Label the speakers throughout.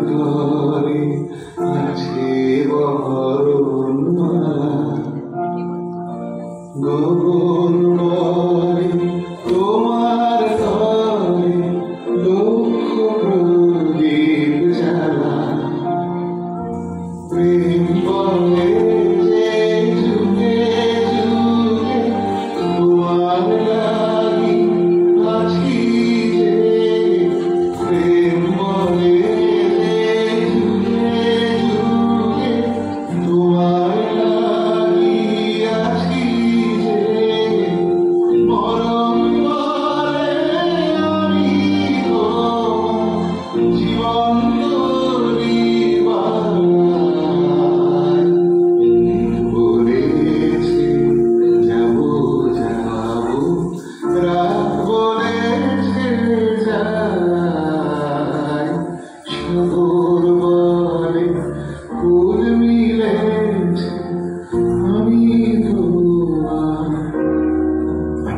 Speaker 1: ঘরে আছে বরণমালা গোপন বরে তোমার ঘরে লক্ষ প্রদীপ জ্বালা প্রেম বলে যে যুগে যুগে তোমার লাগি আছি যে প্রেম বলে যে যুগে যুগে তোমার লাগি আছি যে মরণ বলে আমি তোমার জীবন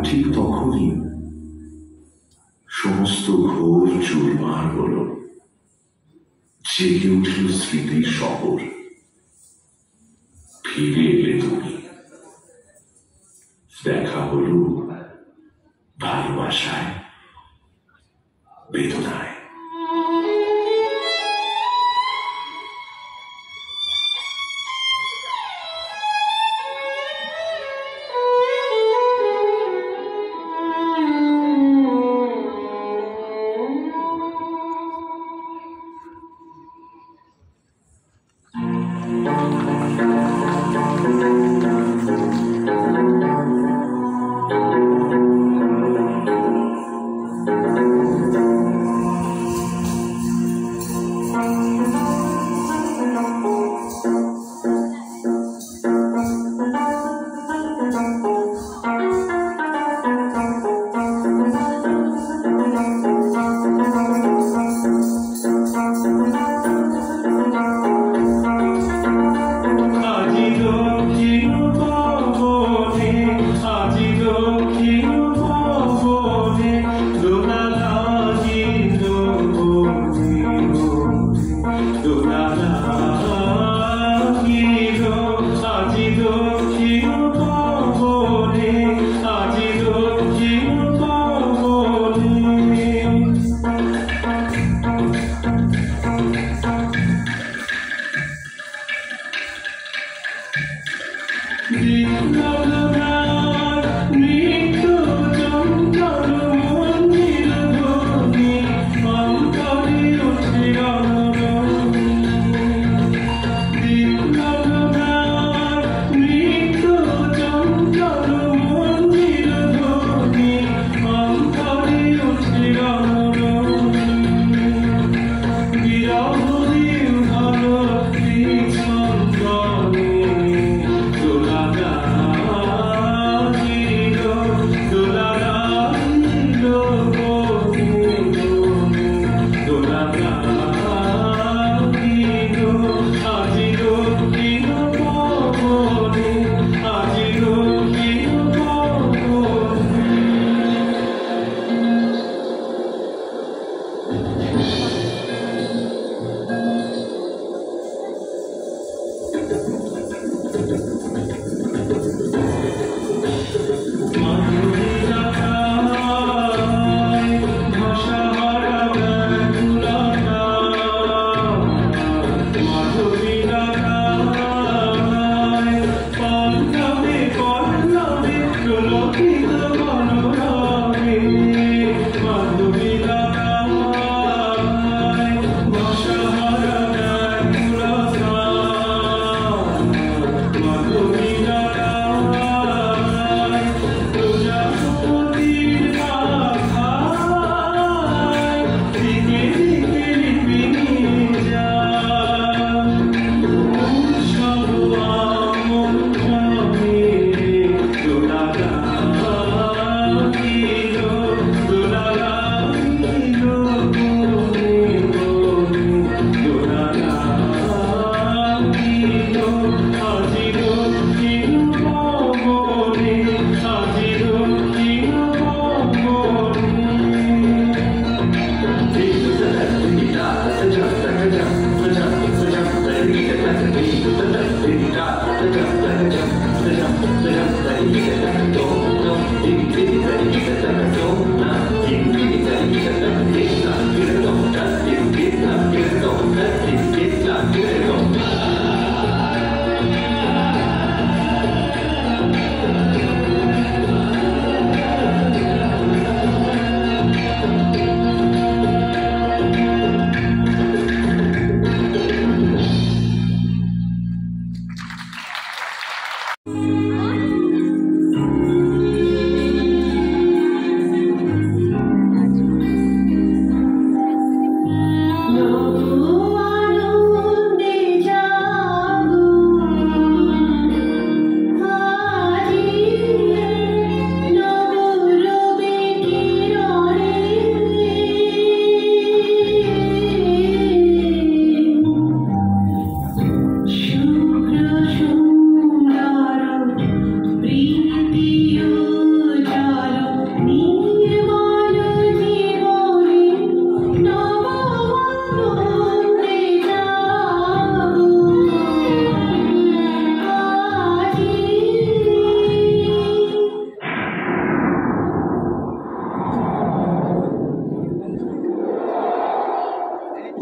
Speaker 2: ঠিক তখনই সমস্ত ঘোর চুরমার হল, জেগে উঠল স্মৃতির শহর। ফিরে এলে তুমি, দেখা হল ভালোবাসায় বেদনায়।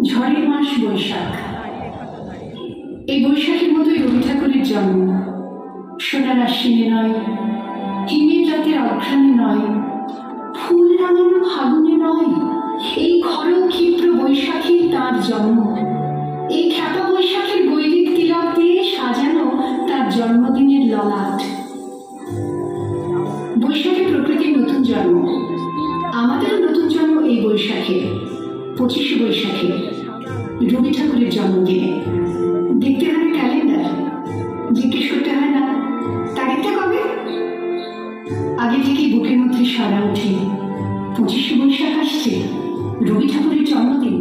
Speaker 3: ঝড়ের মাস বৈশাখ। এই বৈশাখের মতোই রবি ঠাকুরের জন্ম। সোনার আশ্বিনে নয়, হিমের রাতের অঘ্রাণে নয়, ফুল রাঙানো ফাগুনে নয়, এই খর ক্ষিপ্র বৈশাখী তার জন্ম। এই খ্যাপা বৈশাখের গৈরিক তিলক দিয়ে সাজানো তার জন্মদিনের ললাট। বৈশাখে প্রকৃতির নতুন জন্ম, আমাদেরও নতুন জন্ম এই বৈশাখে, 25শে বৈশাখে, রবি ঠাকুরের জন্মদিনে। দেখতে হয় ক্যালেন্ডার, জিজ্ঞেস করতে হয় না তারিখটা কবে। আগে থেকেই বুকের মধ্যে সারা ওঠে, 25শে বৈশাখ আসছে, রবি ঠাকুরের জন্মদিন।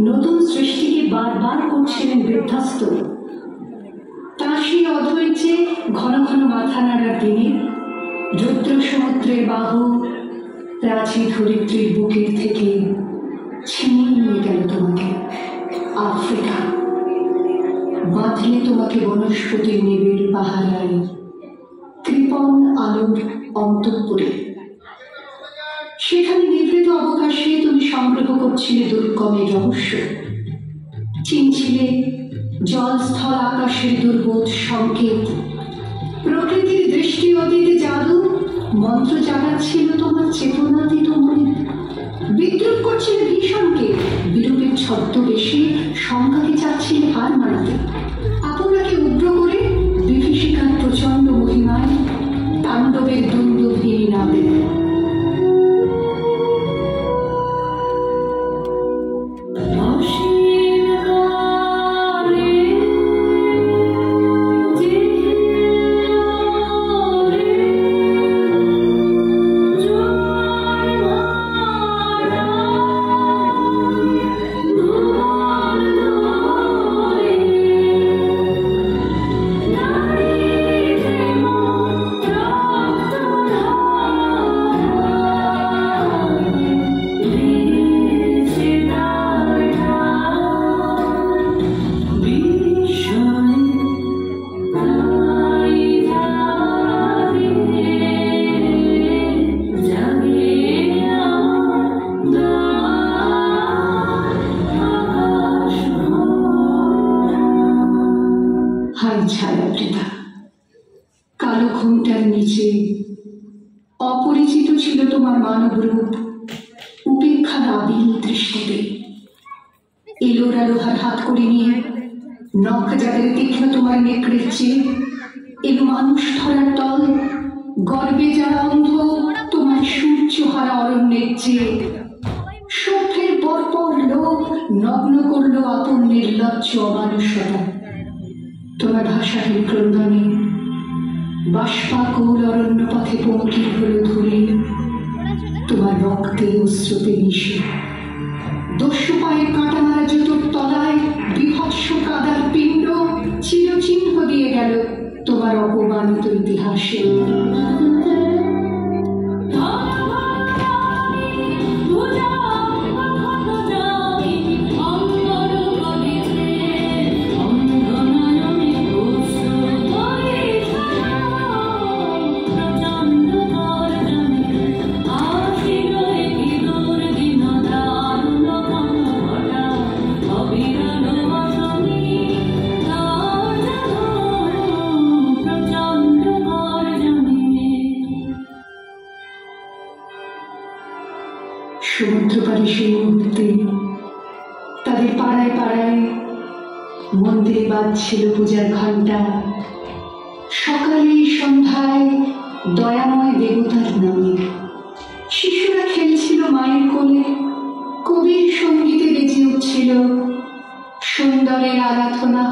Speaker 3: নতুন সৃষ্টিকে বারবার করছিলেন বিধ্বস্ত। তাঁর সেই অধৈর্যে ঘন ঘন মাথা নাড়ার দিনে রুদ্র সমুদ্রের বাহু প্রাচীর ধরিত্রীর বুকের থেকে ছিনিয়ে নিয়ে গেল তোমাকে আফ্রিকা, বাঁধলে তোমাকে বনস্পতির নিবিড় পাহারায় কৃপণ আলোর অন্তঃপুরে। সেখানে নিভৃত অবকাশে তুমি সংগ্রহ করছিলে দুর্গমের রহস্য, চিনছিলে জল স্থল আকাশের দুর্বোধ সংকেত, প্রকৃতির দৃষ্টি অতীতে জাদু মন্ত্র জানাচ্ছিল তোমার চেতনাতীত মনে। বিদ্রুপ করছিলে ভীষণকে, বিরূপের ছদ্মবেশে সংখ্যাকে চাচ্ছিলে হার মানাতে। আপনাকে উগ্র করে বিভীষিকার প্রচন্ড মহিমায় তাণ্ডবের দুন্দুভীর নামে। ছায়াবৃতা কালো ঘুমটার নিচে অপরিচিত ছিল তোমার মানব রূপ। উপেক্ষার আবিল দৃষ্টিতে এলোরা লোহার হাত করে নিয়ে নখ যাদের তীক্ষ্ণ তোমার নেকড়ের চেয়ে এলো মানুষ ধরার তল। গর্বে যারা অন্ধ তোমার সূর্য হারা অরণ্যের চেয়ে সভ্যের পরপর লোক নগ্ন করলো আপন নির্লজ্জ অমানুষতা। তোমার ভাষাহীন ক্রন্দনে বাষ্পাকুল অরণ্য পথে পঙ্কিল হল ধরে, তোমার রক্তে অশ্রুতে মিশে দস্যু পায়ের কাঁটা মারা জুতোর তলায় বিভৎস কাদার পিণ্ড চিরচিহ্ন দিয়ে গেল তোমার অপমানিত ইতিহাসে। সমুদ্রপাড়ে সেই মুহূর্তে তাদের পাড়ায় পাড়ায় মন্দিরে বাজছিল পূজার ঘণ্টা। সকালে সন্ধ্যায় দয়াময় দেবতার নামে শিশুরা খেলছিল মায়ের কোলে। কবির সঙ্গীতে বেজে উঠছিল সুন্দরের আরাধনা।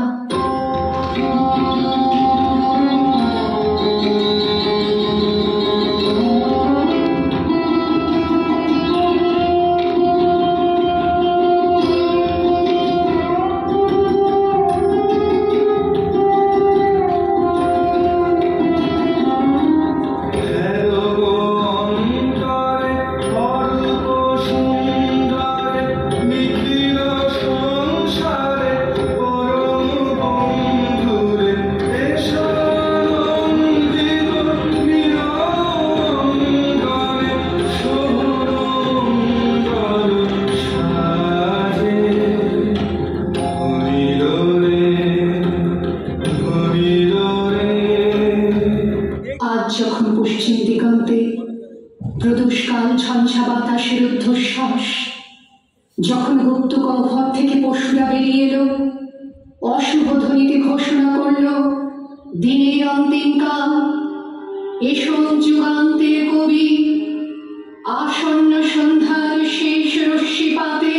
Speaker 3: যখন পশ্চিম দিগন্তে প্রদোষকাল ঝঞ্ঝা বাতাসের ঊর্ধ্বশ্বাস, যখন গুপ্ত গহ্বর থেকে পশুরা বেরিয়ে এলো, অশুভ ধ্বনিতে ঘোষণা করল দিনের অন্তিম কাল। এসো যুগান্তের কবি, আসন্ন সন্ধ্যার শেষ রশ্মিপাতে